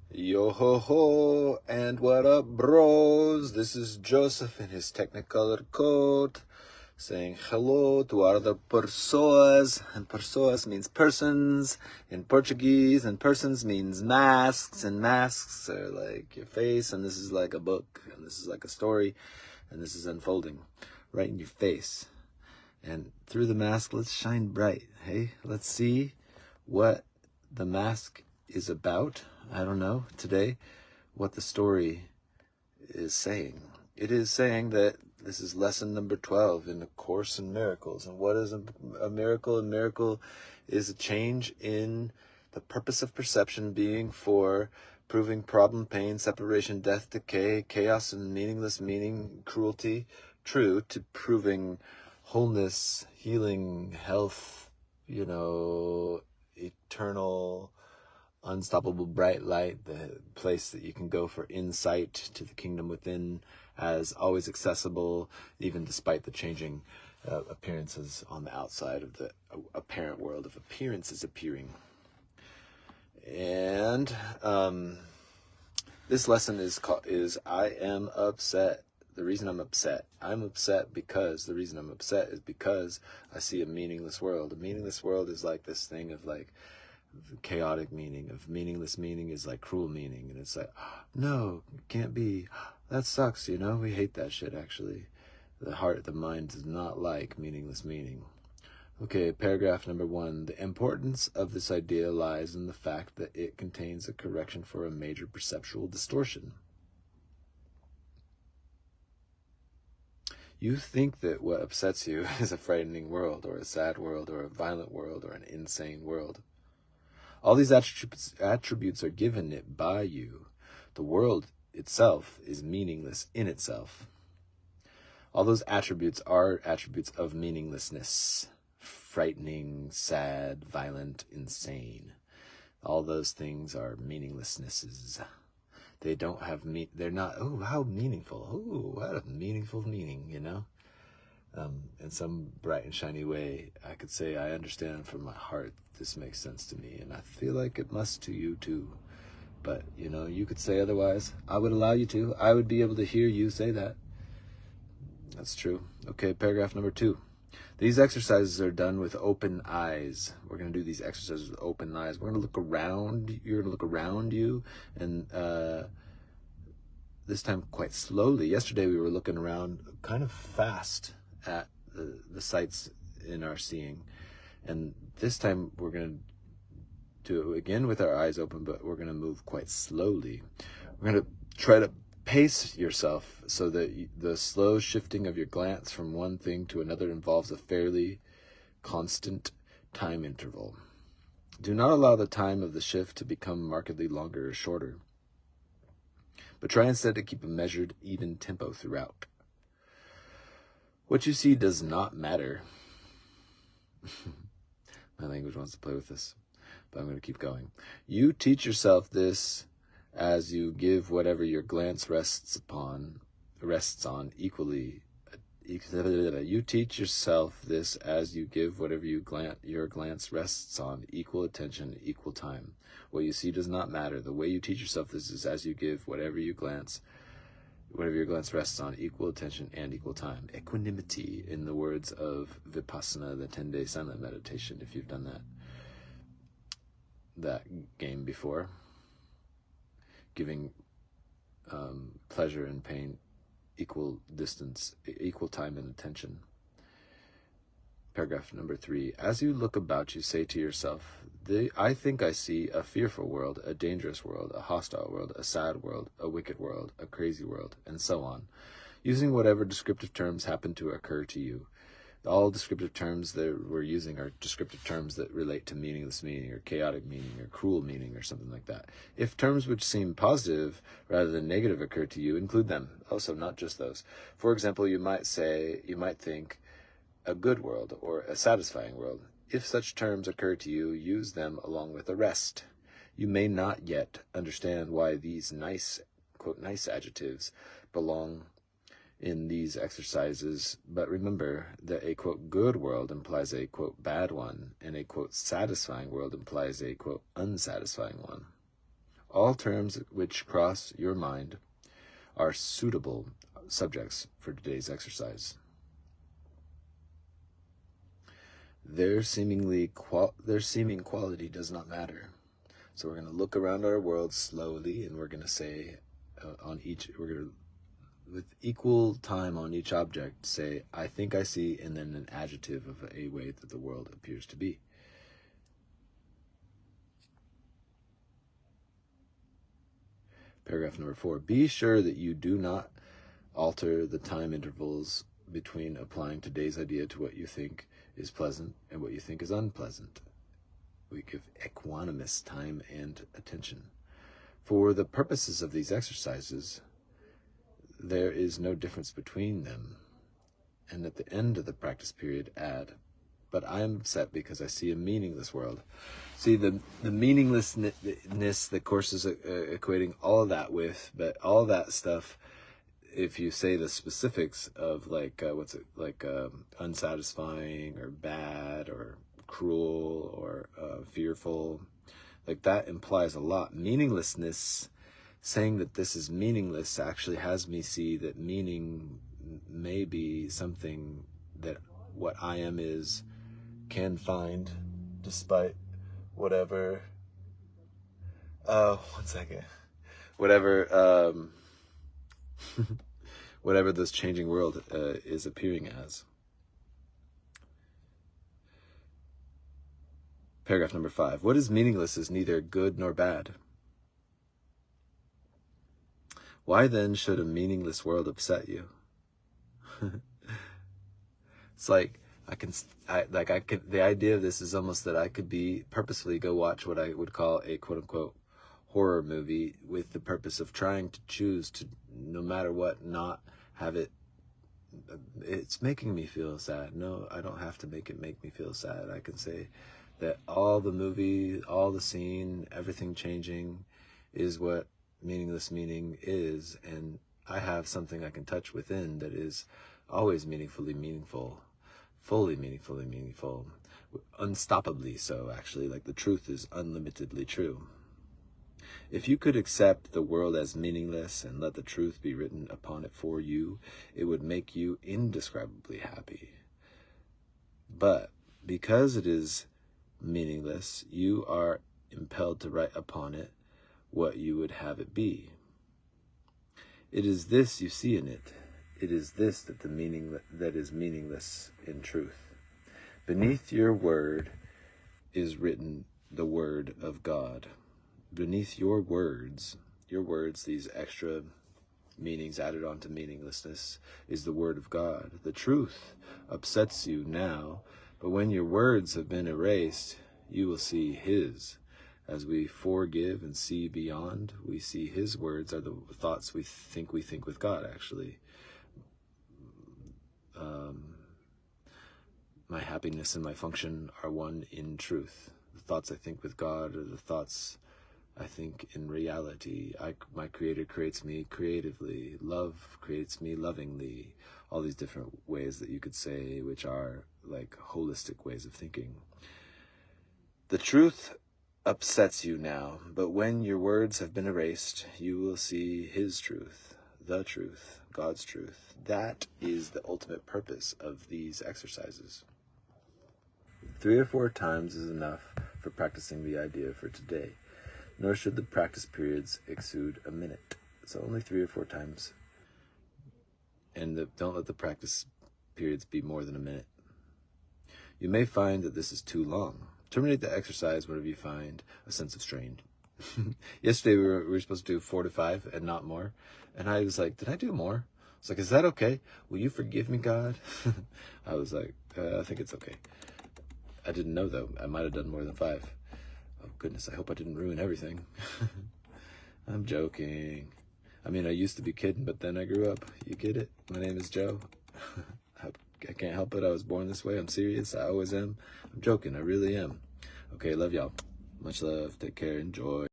Yo ho ho, and what up, bros? This is Joseph in his technicolor coat, saying hello to other pessoas, and pessoas means persons in Portuguese, and persons means masks, and masks are like your face, and this is like a book, and this is like a story, and this is unfolding right in your face. And through the mask, let's shine bright, hey? Let's see what the mask is about. I don't know today what the story is saying. It is saying that this is lesson number 12 in the Course in Miracles. And what is a miracle? A miracle is a change in the purpose of perception being for proving problem, pain, separation, death, decay, chaos, and meaningless meaning, cruelty, true, to proving wholeness, healing, health, eternal, unstoppable bright light, the place that you can go for insight to the kingdom within, as always accessible, even despite the changing appearances on the outside of the apparent world of appearances appearing. And this lesson is I am upset. The reason I'm upset because the reason I'm upset is because I see a meaningless world. A meaningless world is like this thing of like chaotic meaning, of meaningless meaning is like cruel meaning, and it's like, no, it can't be, that sucks, we hate that shit. Actually, the mind does not like meaningless meaning. Okay, paragraph number 1. The importance of this idea lies in the fact that it contains a correction for a major perceptual distortion. You think that what upsets you is a frightening world, or a sad world, or a violent world, or an insane world. All these attributes are given it by you. The world itself is meaningless in itself. All those attributes are attributes of meaninglessness. Frightening, sad, violent, insane. All those things are meaninglessnesses. They don't have they're not, oh, how meaningful. Oh, what a meaningful meaning, in some bright and shiny way, I could say I understand from my heart this makes sense to me, and I feel like it must to you too. But, you could say otherwise. I would allow you to. I would be able to hear you say that. That's true. Okay, paragraph number 2. These exercises are done with open eyes. We're going to do these exercises with open eyes. We're going to look around. You're going to look around you, and this time quite slowly. Yesterday we were looking around kind of fast at the sights in our seeing, and this time we're going to do it again with our eyes open, but we're going to move quite slowly. We're going to try to pace yourself so that the slow shifting of your glance from one thing to another involves a fairly constant time interval. Do not allow the time of the shift to become markedly longer or shorter, but try instead to keep a measured, even tempo throughout. What you see does not matter. My language wants to play with this, but I'm going to keep going. You teach yourself this as you give whatever your glance rests on equally. You teach yourself this as you give whatever your glance rests on equal attention, equal time. What you see does not matter. The way you teach yourself this is as you give whatever your glance rests on equal attention and equal time. Equanimity, in the words of Vipassana, the 10-day silent meditation, if you've done that game before. Giving pleasure and pain equal distance, equal time and attention. Paragraph number 3. As you look about you, say to yourself, I think I see a fearful world, a dangerous world, a hostile world, a sad world, a wicked world, a crazy world, and so on, using whatever descriptive terms happen to occur to you. All descriptive terms that we're using are descriptive terms that relate to meaningless meaning or chaotic meaning or cruel meaning or something like that. If terms which seem positive rather than negative occur to you, include them. Also, not just those. For example, you might think a good world or a satisfying world. If such terms occur to you, use them along with the rest. You may not yet understand why these nice, quote, nice adjectives belong in these exercises, but remember that a, quote, good world implies a, quote, bad one, and a, quote, satisfying world implies a, quote, unsatisfying one. All terms which cross your mind are suitable subjects for today's exercise. Their seeming quality does not matter. So we're going to look around our world slowly, and we're going to say with equal time on each object, say, I think I see, and then an adjective of a way that the world appears to be. Paragraph number 4. Be sure that you do not alter the time intervals between applying today's idea to what you think is pleasant and what you think is unpleasant. We give equanimous time and attention. For the purposes of these exercises, there is no difference between them. And at the end of the practice period, add, but I am upset because I see a meaningless world. See, the meaninglessness that Course is equating all of that with, but all that stuff, if you say the specifics of unsatisfying or bad or cruel or fearful, like that implies a lot. Meaninglessness, saying that this is meaningless, actually has me see that meaning may be something that what I am can find, despite whatever whatever this changing world is appearing as. Paragraph number 5. What is meaningless is neither good nor bad. Why then should a meaningless world upset you? It's like the idea of this is almost that I could purposefully go watch what I would call a quote unquote horror movie with the purpose of trying to choose to, no matter what, not have it. It's making me feel sad. No, I don't have to make it make me feel sad. I can say that all the movie, all the scene, everything changing is what meaningless meaning is, and I have something I can touch within that is always meaningfully meaningful, fully meaningfully meaningful, unstoppably so, actually, like the truth is unlimitedly true. If you could accept the world as meaningless and let the truth be written upon it for you, it would make you indescribably happy. But because it is meaningless, you are impelled to write upon it what you would have it be. It is this you see in it. It is this that is meaningless in truth. Beneath your word is written the word of God. Beneath your words, these extra meanings added on to meaninglessness, is the word of God. The truth upsets you now, but when your words have been erased, you will see His. As we forgive and see beyond, we see His words are the thoughts we think with God, actually. My happiness and my function are one in truth. The thoughts I think with God are the thoughts I think in reality. My Creator creates me creatively. Love creates me lovingly. All these different ways that you could say, which are like holistic ways of thinking. The truth upsets you now, but when your words have been erased, you will see His truth, the truth, God's truth. That is the ultimate purpose of these exercises. 3 or 4 times is enough for practicing the idea for today, nor should the practice periods exceed a minute. So only 3 or 4 times. And don't let the practice periods be more than a minute. You may find that this is too long. Terminate the exercise whenever you find a sense of strain. Yesterday we were supposed to do 4 to 5 and not more. And I was like, did I do more? I was like, is that okay? Will you forgive me, God? I was like, I think it's okay. I didn't know, though. I might have done more than 5. Oh, goodness, I hope I didn't ruin everything. I'm joking. I mean, I used to be kidding, but then I grew up. You get it? My name is Joe. I can't help it. I was born this way. I'm serious. I always am. I'm joking. I really am. Okay, love y'all. Much love. Take care. Enjoy.